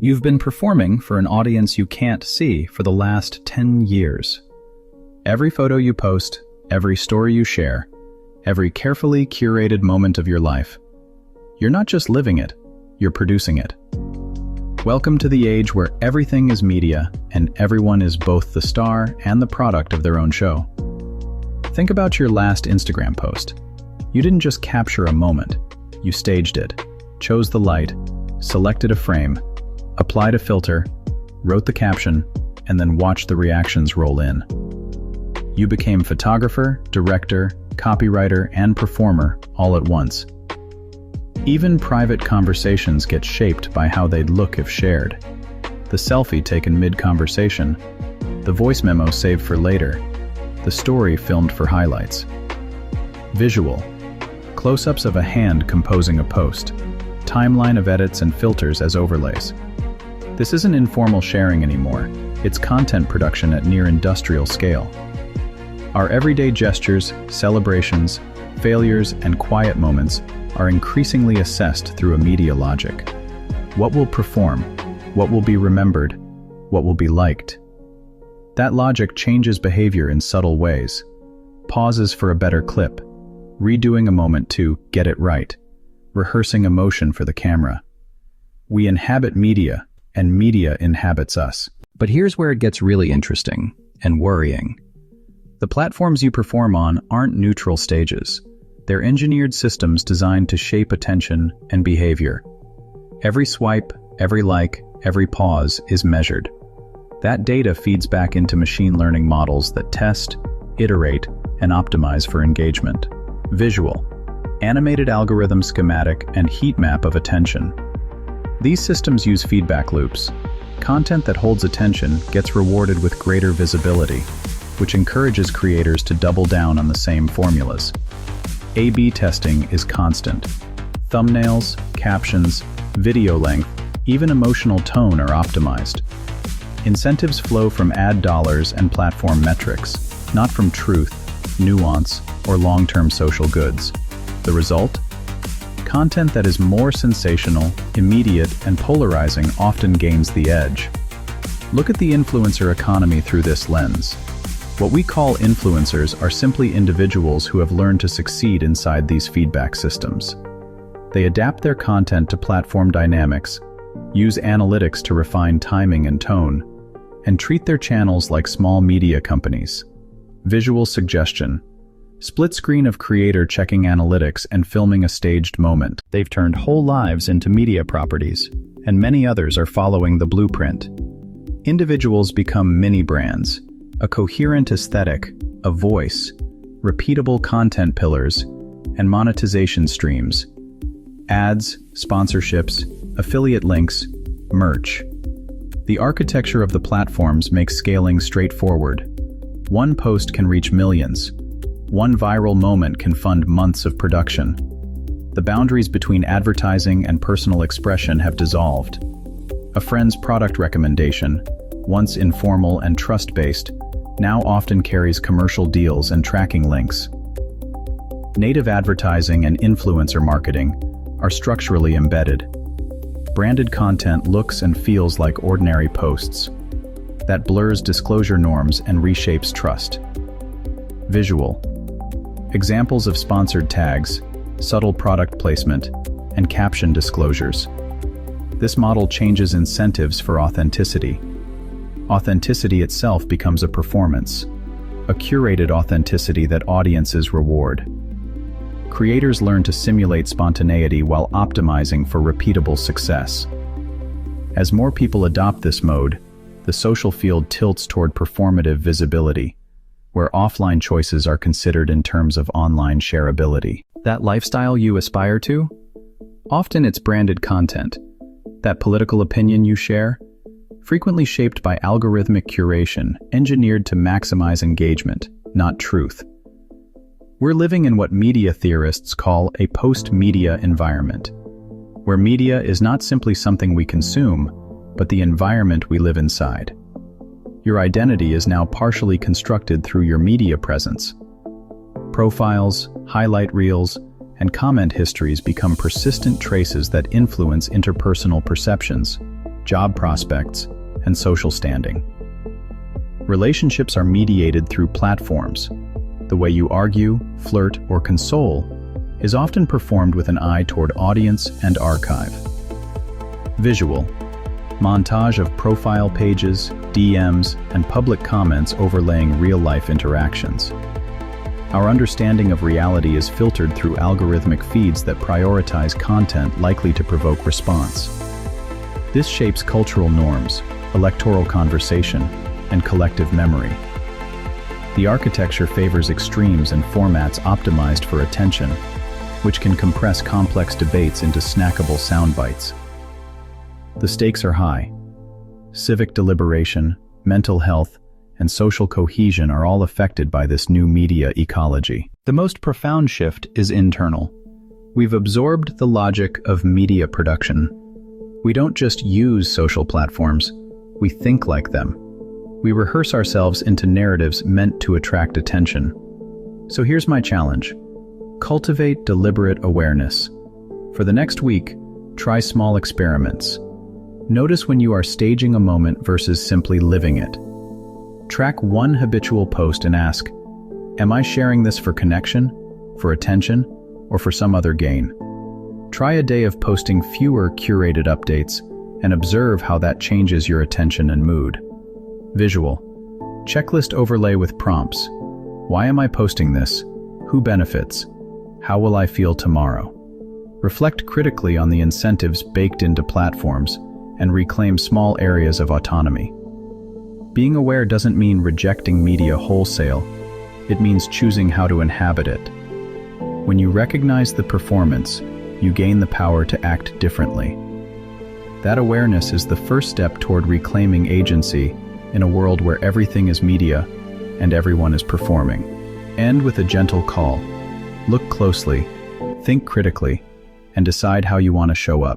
You've been performing for an audience you can't see for the last 10 years. Every photo you post, every story you share, every carefully curated moment of your life, you're not just living it, you're producing it. Welcome to the age where everything is media and everyone is both the star and the product of their own show. Think about your last Instagram post. You didn't just capture a moment, you staged it, chose the light, selected a frame, applied a filter, wrote the caption, and then watched the reactions roll in. You became photographer, director, copywriter, and performer all at once. Even private conversations get shaped by how they'd look if shared. The selfie taken mid-conversation, the voice memo saved for later, the story filmed for highlights. Visual. Close-ups of a hand composing a post, timeline of edits and filters as overlays. This isn't informal sharing anymore, it's content production at near industrial scale. Our everyday gestures, celebrations, failures, and quiet moments are increasingly assessed through a media logic. What will perform? What will be remembered? What will be liked? That logic changes behavior in subtle ways. Pauses for a better clip, redoing a moment to get it right, rehearsing emotion for the camera. We inhabit media, and media inhabits us. But here's where it gets really interesting and worrying. The platforms you perform on aren't neutral stages. They're engineered systems designed to shape attention and behavior. Every swipe, every like, every pause is measured. That data feeds back into machine learning models that test, iterate, and optimize for engagement. Visual. Animated algorithm schematic and heat map of attention. These systems use feedback loops. Content that holds attention gets rewarded with greater visibility, which encourages creators to double down on the same formulas. A/B testing is constant. Thumbnails, captions, video length, even emotional tone are optimized. Incentives flow from ad dollars and platform metrics, not from truth, nuance, or long-term social goods. The result? Content that is more sensational, immediate, and polarizing often gains the edge. Look at the influencer economy through this lens. What we call influencers are simply individuals who have learned to succeed inside these feedback systems. They adapt their content to platform dynamics, use analytics to refine timing and tone, and treat their channels like small media companies. Visual suggestion. Split screen of creator checking analytics and filming a staged moment. They've turned whole lives into media properties, and many others are following the blueprint. Individuals become mini brands, a coherent aesthetic, a voice, repeatable content pillars, and monetization streams. Ads, sponsorships, affiliate links, merch. The architecture of the platforms makes scaling straightforward. One post can reach millions. One viral moment can fund months of production. The boundaries between advertising and personal expression have dissolved. A friend's product recommendation, once informal and trust-based, now often carries commercial deals and tracking links. Native advertising and influencer marketing are structurally embedded. Branded content looks and feels like ordinary posts. That blurs disclosure norms and reshapes trust. Visual. Examples of sponsored tags, subtle product placement, and caption disclosures. This model changes incentives for authenticity. Authenticity itself becomes a performance, a curated authenticity that audiences reward. Creators learn to simulate spontaneity while optimizing for repeatable success. As more people adopt this mode, the social field tilts toward performative visibility, where offline choices are considered in terms of online shareability. That lifestyle you aspire to? Often it's branded content. That political opinion you share? Frequently shaped by algorithmic curation, engineered to maximize engagement, not truth. We're living in what media theorists call a post-media environment, where media is not simply something we consume, but the environment we live inside. Your identity is now partially constructed through your media presence. Profiles, highlight reels, and comment histories become persistent traces that influence interpersonal perceptions. job prospects, and social standing. Relationships are mediated through platforms. The way you argue, flirt, or console is often performed with an eye toward audience and archive. Visual. Montage of profile pages, DMs, and public comments overlaying real-life interactions. Our understanding of reality is filtered through algorithmic feeds that prioritize content likely to provoke response. This shapes cultural norms, electoral conversation, and collective memory. The architecture favors extremes and formats optimized for attention, which can compress complex debates into snackable sound bites. The stakes are high. Civic deliberation, mental health, and social cohesion are all affected by this new media ecology. The most profound shift is internal. We've absorbed the logic of media production. We don't just use social platforms, we think like them. We rehearse ourselves into narratives meant to attract attention. So here's my challenge. Cultivate deliberate awareness. For the next week, try small experiments. Notice when you are staging a moment versus simply living it. Track one habitual post and ask, am I sharing this for connection, for attention, or for some other gain? Try a day of posting fewer curated updates and observe how that changes your attention and mood. Visual. Checklist overlay with prompts. Why am I posting this? Who benefits? How will I feel tomorrow? Reflect critically on the incentives baked into platforms and reclaim small areas of autonomy. Being aware doesn't mean rejecting media wholesale. It means choosing how to inhabit it. When you recognize the performance, you gain the power to act differently. That awareness is the first step toward reclaiming agency in a world where everything is media and everyone is performing. End with a gentle call. Look closely, think critically, and decide how you want to show up.